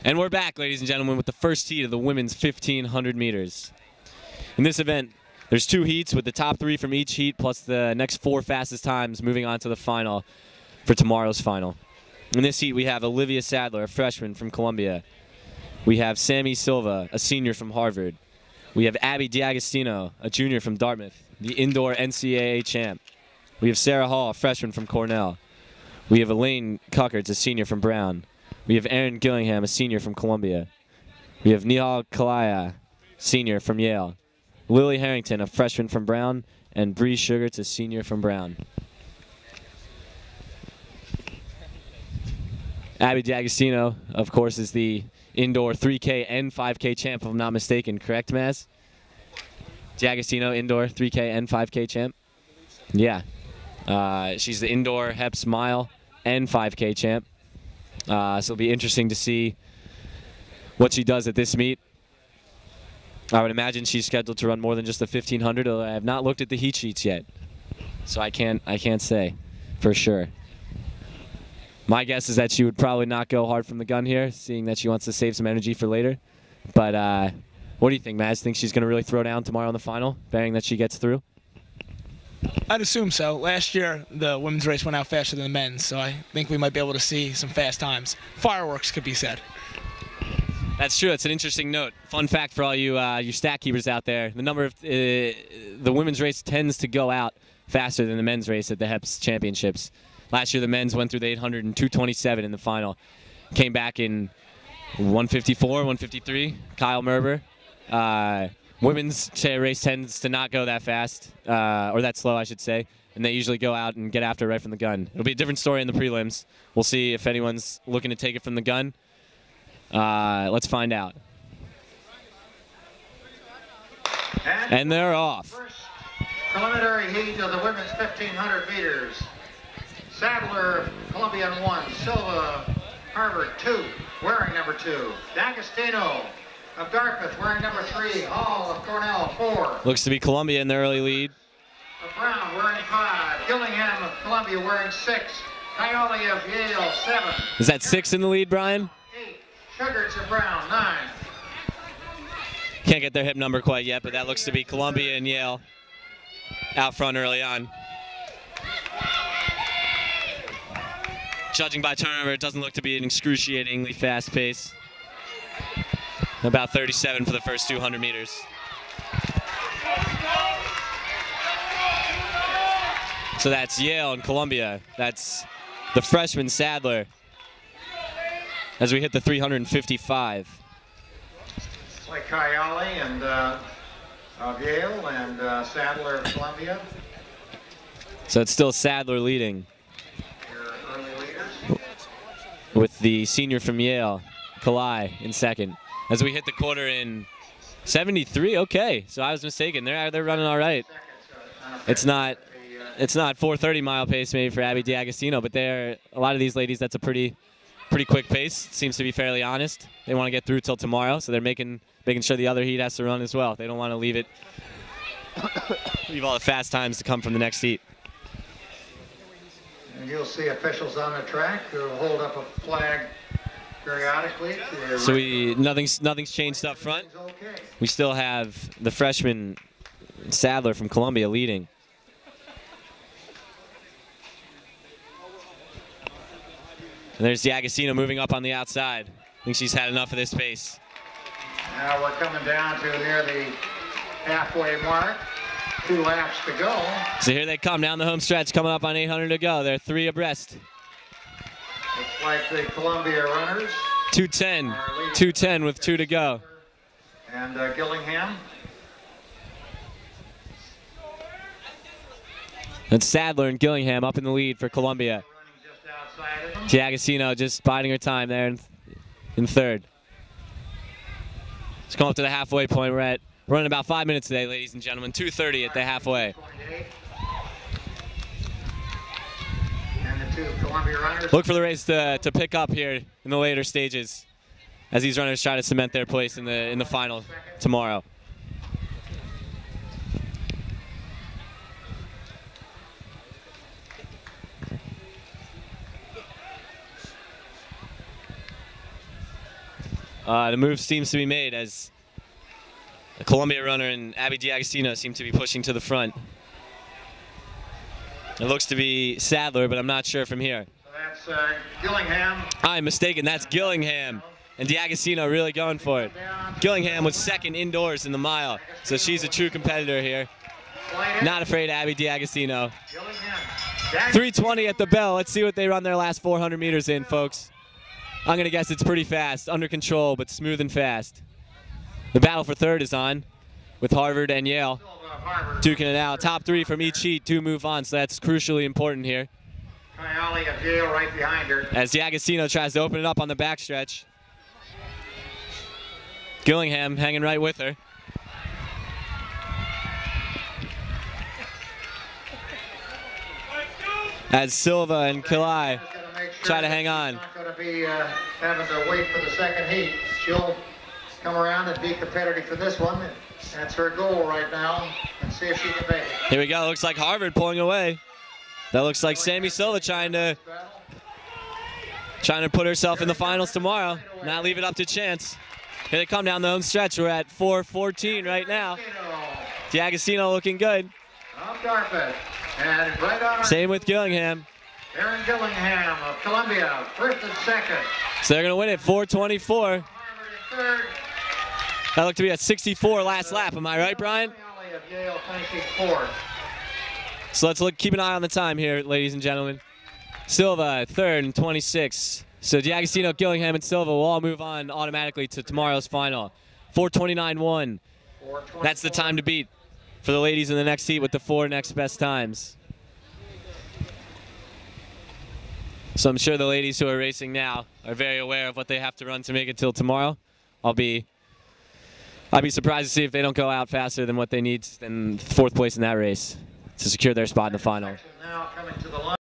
And we're back, ladies and gentlemen, with the first heat of the women's 1,500 meters. In this event, there's 2 heats with the top 3 from each heat plus the next 4 fastest times moving on to the final for tomorrow's final. In this heat, we have Olivia Sadler, a freshman from Columbia. We have Sammy Silva, a senior from Harvard. We have Abby D'Agostino, a junior from Dartmouth, the indoor NCAA champ. We have Sarah Hall, a freshman from Cornell. We have Elaine Cuckards, a senior from Brown. We have Erin Gillingham, a senior from Columbia. We have Nihal Kalaya, senior from Yale. Lily Harrington, a freshman from Brown. And Bree Sugarts, a senior from Brown. Abby D'Agostino, of course, is the indoor 3K and 5K champ, if I'm not mistaken. Correct, Maz? D'Agostino, indoor 3K and 5K champ? Yeah. She's the indoor Heps mile and 5K champ. So it'll be interesting to see what she does at this meet. I would imagine she's scheduled to run more than just the 1,500, although I have not looked at the heat sheets yet. So I can't say for sure. My guess is that she would probably not go hard from the gun here, seeing that she wants to save some energy for later. But what do you think, Maz? Think she's going to really throw down tomorrow in the final, bearing that she gets through? I'd assume so. Last year, the women's race went out faster than the men's, so I think we might be able to see some fast times. Fireworks could be said. That's true. It's an interesting note. Fun fact for all you stat keepers out there: the number of the women's race tends to go out faster than the men's race at the Heps Championships. Last year, the men's went through the 800 in 2:27 in the final. Came back in 1:54, 1:53. Kyle Merber. Women's race tends to not go that fast, or that slow, I should say, and they usually go out and get after it right from the gun. It'll be a different story in the prelims. We'll see if anyone's looking to take it from the gun. Let's find out. And they're off. First preliminary heat of the women's 1,500 meters. Sadler, Columbia 1, Silva, Harvard 2, wearing number 2. D'Agostino of Dartmouth wearing number 3. Hall of Cornell 4. Looks to be Columbia in the early lead. Of Brown wearing 5. Gillingham of Columbia wearing 6. Coyote of Yale 7. Is that 6 in the lead, Brian? 8. Sugarts of Brown 9. Can't get their hip number quite yet, but that looks to be Columbia and Yale out front early on. Judging by turnover, it doesn't look to be an excruciatingly fast pace. About 37 for the first 200 meters. So that's Yale and Columbia. That's the freshman Sadler as we hit the 355. Like Coyote and of Yale and Sadler of Columbia. So it's still Sadler leading, Your early leaders. with the senior from Yale, Kalai, in second. As we hit the quarter in 73, okay. So I was mistaken. They're running all right. It's not 4:30 mile pace maybe for Abby D'Agostino, but a lot of these ladies, that's a pretty quick pace. Seems to be fairly honest. They want to get through till tomorrow, so they're making sure the other heat has to run as well. They don't want to leave all the fast times to come from the next heat. And you'll see officials on the track who will hold up a flag periodically. So nothing's changed up front. Okay. We still have the freshman Sadler from Columbia leading. And there's D'Agostino moving up on the outside. I think she's had enough of this pace. Now we're coming down to near the halfway mark. 2 laps to go. So here they come down the home stretch, coming up on 800 to go. They're 3 abreast. Looks like the Columbia runners. 2:10 with 2 to go. And Gillingham. And Sadler and Gillingham up in the lead for Columbia. Running just outside of them. D'Agostino just biding her time there in third. Let's come up to the halfway point. We're running about 5 minutes today, ladies and gentlemen. 2:30 at the halfway. And the 2 Columbia runners. Look for the race to pick up here in the later stages as these runners try to cement their place in the final tomorrow. The move seems to be made as the Columbia runner and Abby D'Agostino seem to be pushing to the front. It looks to be Sadler, but I'm not sure from here. So that's Gillingham. I'm mistaken. That's Gillingham. And D'Agostino really going for it. Gillingham was second indoors in the mile, so she's a true competitor here. Not afraid of Abby D'Agostino. 3:20 at the bell. Let's see what they run their last 400 meters in, folks. I'm going to guess it's pretty fast, under control, but smooth and fast. The battle for third is on with Harvard and Yale duking it out. Top three from each heat to move on, so that's crucially important here. Kayali of Yale right behind her. As D'Agostino tries to open it up on the backstretch. Gillingham hanging right with her. As Silva and Kilai try to hang on. Not going to be having to wait for the second heat. She'll come around and be competitive for this one. That's her goal right now. And see if she can make it. Here we go. Looks like Harvard pulling away. That looks like Sammy Silva trying to put herself in the finals tomorrow. Not leave it up to chance. Here they come down the home stretch. We're at 4:14 right now. D'Agostino looking good. Off Dartmouth. And right on. Same with Gillingham. Aaron Gillingham of Columbia, first and second. So they're going to win it 4:24. Harvard in third. That looked to be a 64 last lap. Am I right, Brian? Kayali of Yale finishing fourth. So let's keep an eye on the time here, ladies and gentlemen. Silva, third and 26. So D'Agostino, Gillingham, and Silva will all move on automatically to tomorrow's final. 4:29.1. That's the time to beat for the ladies in the next heat with the 4 next best times. So I'm sure the ladies who are racing now are very aware of what they have to run to make it till tomorrow. I'd be surprised to see if they don't go out faster than what they need in fourth place in that race to secure their spot in the final. Now coming to the line.